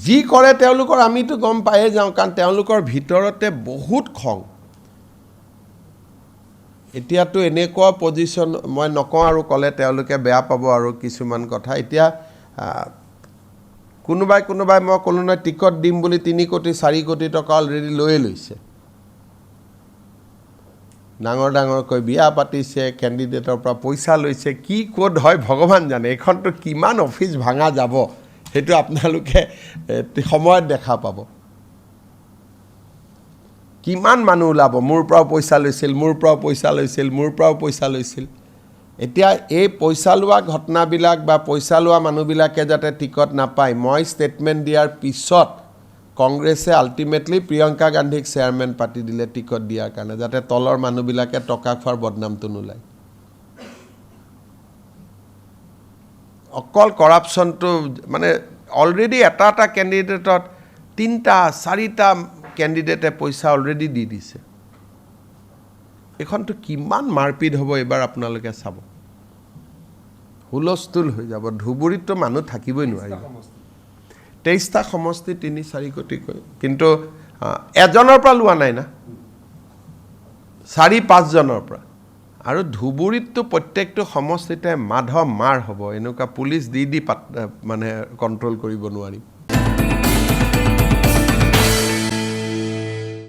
যি কৰে তেওঁলোকৰ আমিতো গম পায়ে যাওঁ কাৰণ তেওঁলোকৰ ভিতৰতে বহুত খং এতিয়াতো এনেকুৱা পজিশন মই নকওঁ আৰু ক'লে তেওঁলোকে বেয়া পাব আৰু কিছুমান কথা এতিয়া কোনোবাই মই ক'লো না টিকট দিম বুলি 3 কোটি 4 কোটি টকা অলৰেডি লৈ লৈছে ডাঙৰ কৈ বিয়া পাতিছে ক্যান্ডিডেটৰ পৰা পইচা লৈছে কি কোড হয় ভগৱান জানে এখনটো কিমান অফিস ভাঙা যাব হেতু আপোনালোকে সময়ত দেখা পাব কিমান মানুহ ওলাব মোৰ পৰা পইচা লৈছিল এতিয়া এই পইচা লোৱা ঘটনাবিলাক বা পইচা লোৱা মানুহবিলাকে যাতে টিকট নাপায় মই ষ্টেটমেন্ট দিয়াৰ পিছত কংগ্ৰেছে আলটিমেটলি প্ৰিয়ংকা গান্ধীক চেয়াৰম্যান পাতি দিলে টিকট দিয়াৰ কাৰণে যাতে তলৰ মানুহবিলাকে টকা খোৱাৰ বদনামটো নোলায় অকল কৰাপশনটো মানে অলৰেডি এটা ক্যান্ডিডেটত 3টা 4টা ক্যান্ডিডেটে পইচা অলৰেডি দি দিছে এখনটো কিমান মাৰপিট হ'ব এবাৰ আপোনালোকে চাব হুলস্থুল হৈ যাব ধুবুৰীত মানুহ থাকিবই নোৱাৰিব 23টা সমষ্টি 3-4 কোটি কৈ কিন্তু এজনৰ পৰা লোৱা নাই না 4-5 জনৰ পৰা আৰু ধুবুৰীতটো প্ৰত্যেকটো সমষ্টিতে মাধ মাৰ হ'ব এনেকুৱা পুলিশ দি মানে কন্ট্ৰোল কৰিব নোৱাৰি